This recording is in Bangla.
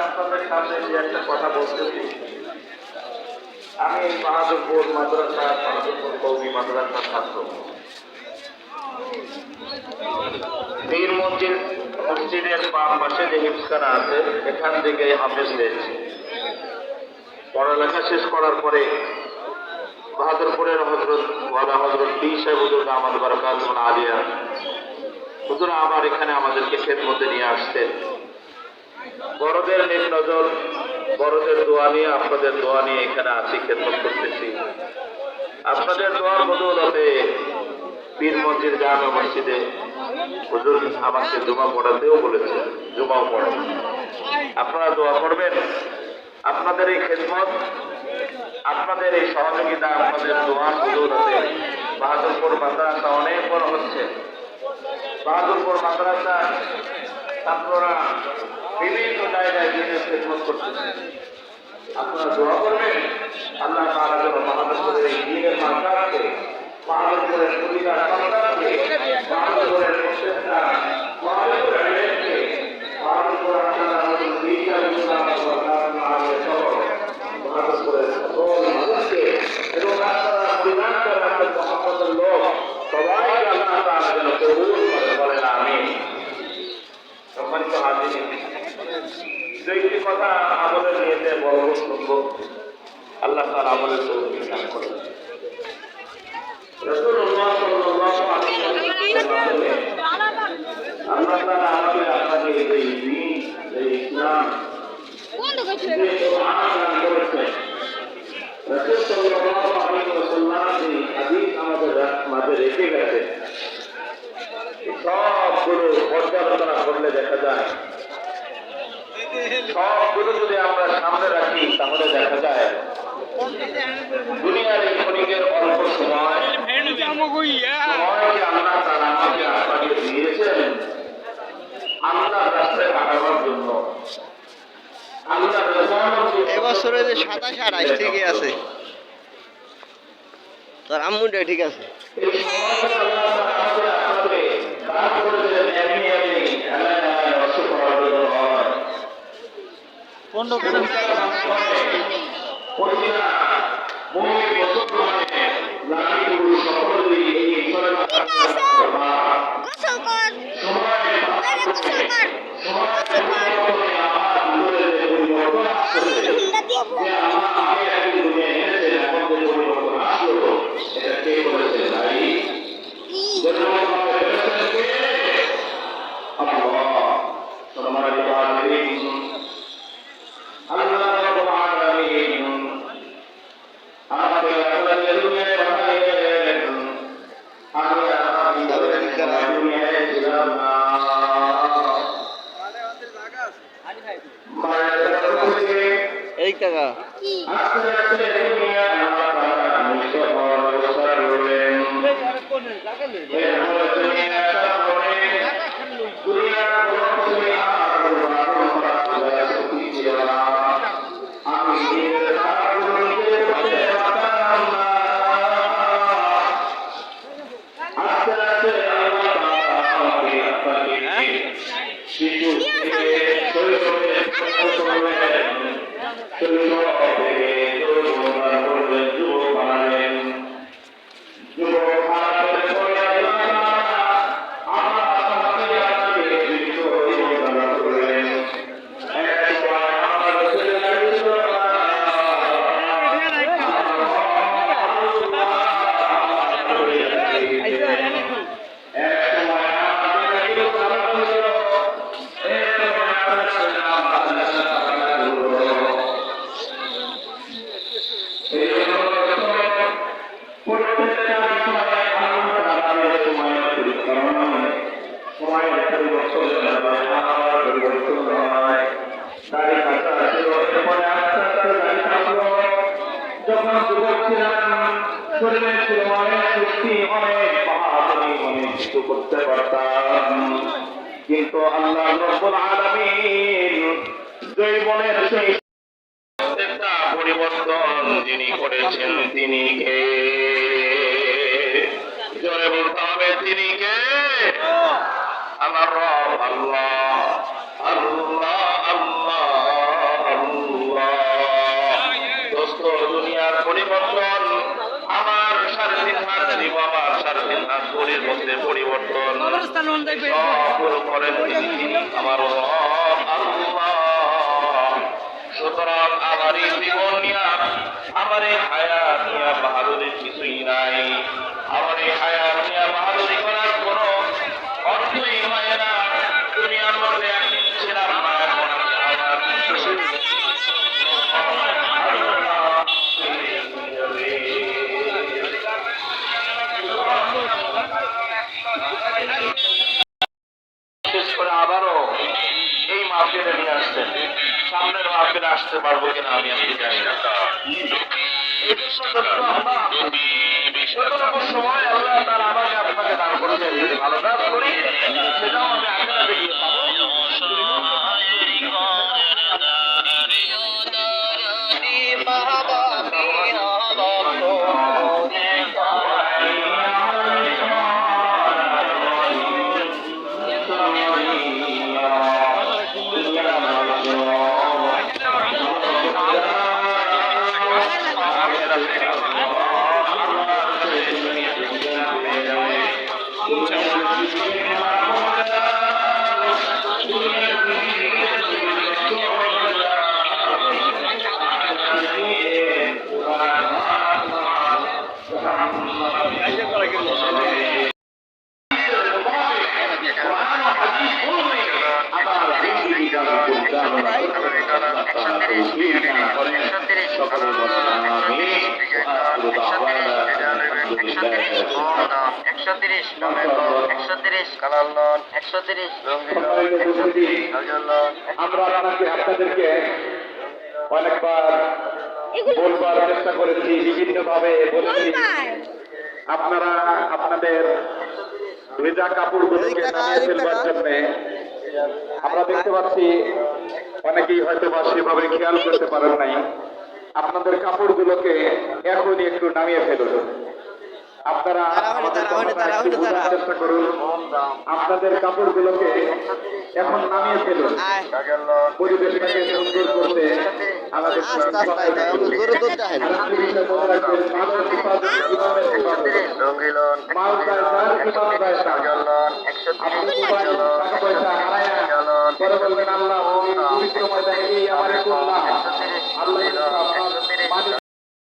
আপনাদের সামনে যে একটা কথা বলতেছি, আমি বাহাদুরপুর মাদ্রাসা, বাহাদুরপুর কৌমি মাদ্রাসার ছাত্র। পীর মসজিদের বাম পাশে যে হিফখানা আছে, এখান থেকে হাফেজ হয়েছি। পড়ালেখা শেষ করার পরে বাহাদুরপুরের হজরত পীর সাহেব হুজুর দামাত বারাকাতুহু আলিয়া হুজুর আবার এখানে আমাদেরকে খেদমতে নিয়ে আসতেন। বড়দের নেক নজর, বড়দের দোয়া নিয়ে, আপনাদের দোয়া নিয়ে এখানে আছি, খেদমত করতেছি। আপনাদের দোয়ার বদৌলতে পীর মসজিদ জামে মসজিদে হুজুর আমাকে জুমা পড়াতেও বলেছেন, জুমাও পড়েন। আপনারা দোয়া করবেন। আপনাদের এই খেদমত, আপনাদের এই সহযোগিতা, আপনাদের দোয়ার বদৌলতে বাহাদুরপুর মাদ্রাসা অনেক বড় হচ্ছে। বাহাদুরপুর মাদ্রাসা ছাত্ররা বিভিন্ন জায়গায় দিনের খেদমত করতেছে। আপনারা দোয়া করবেন আল্লাহ তাআলা যেন বাহাদুরপুরের এই দিনের মাদ্রাসাকে, বাহাদুরপুরের পরিবার সন্তানকে, বাহাদুরপুরের প্রত্যেকটা বাহাদুরপুরের মেয়েকে, বাহাদুরপুর বাহাদুরপুরের সকল মানুষকে এবং আপনারা পরিবার করে আপনার মহব্বতের লোক সবাইকে আল্লাহ তাআলা যেন কবুল করে, বলেন আমিন। সম্মানিত হাজির, দুইটি কথা আমলের নিয়ে বলবো, শুনবো। আল্লাহ তাআলা আমলের তৌফিক দান করেন। রাসূলুল্লাহ সাল্লাল্লাহু আলাইহি ওয়াসাল্লাম আল্লাহ তাআলা আমাদের আপনাকে এই দ্বীন, এই ইসলাম, এই কোরআন দান করেছেন। রাসূল সাল্লাল্লাহু আলাইহি ওয়াসাল্লাম এই হাদিস আমাদের মাঝে রেখে গেছেন। সবগুলো পর্যালোচনা করলে দেখা যায়, সবগুলো যদি আমরা সামনে রাখি তাহলে দেখা যায় দুনিয়ার এই ক্ষণিকের অল্প সময় আল্লাহ তাআলা আমাকে আপনাকে দিয়েছেন আল্লাহর রাস্তায় হাঁটানোর জন্য, আল্লাহর রাস্তায়। এবছরে যে 27-28 ঠিকই আছে, তোর আম্মুটা ঠিক আছে। এই টাকা যখন যুবক ছিলাম শরীরে ছিল অনেক শক্তি, অনেক বাহাদুরি, অনেক কিছু করতে পারতাম, কিন্তু আল্লাহ রাব্বুল আলামিন জৈবনের সেই একটা পরিবর্তন যিনি করেছেন তিনি কে? জোরে বলতে হবে তিনি কে? আমার রব আল্লাহ, আল্লাহ, আল্লাহ, আল্লাহ। দোস্ত, দুনিয়ার পরিবর্তন আমার সাড়ে 3 হাত দিব, আমার সাড়ে 3 হাত শরীর মধ্যে পরিবর্তন সব করেন তিনি, আমার রব আল্লাহ। সুতরাং আমার এই জীবন নিয়া, আমার এই হায়াত নিয়া বাহাদুরির কিছুই নাই। আমার এই হায়াত নিয়া বাহাদুরি করার কোনো অর্থই হয় না। দুনিয়ার মধ্যে একদিন ছিলাম না, এখন আমি আমার শেষ করে আবারও এই মাহফিলে নিয়ে আসছেন। সামনের মাহফিলে আসতে পারবো কিনা আমি আপনি জানি না। এই জন্য যত আমরা যতটুকু সময় আল্লাহ তাআলা আমাকে আপনাকে দান করেছেন, যদি ভালো কাজ করি সেটাও আমি আখিরাতে গিয়ে পাবো। আমরা আপনাদেরকে অনেকবার বলবার চেষ্টা করেছি, বিভিন্ন ভাবে বলেছি, আপনারা আপনাদের ভেজা কাপড়গুলোকে নামিয়ে ফেলবার জন্য আমরা দেখতে পাচ্ছি অনেকেই হয়তো বা সেভাবে খেয়াল করতে পারেন নাই। আপনাদের কাপড়গুলোকে এখনই একটু নামিয়ে ফেলুন। আপনারা চেষ্টা করুন, আপনাদের কাপড়গুলোকে এখন নামিয়ে ফেলুন। পরিবেশটাকে সুন্দর করতে আমাদের আল্লাহ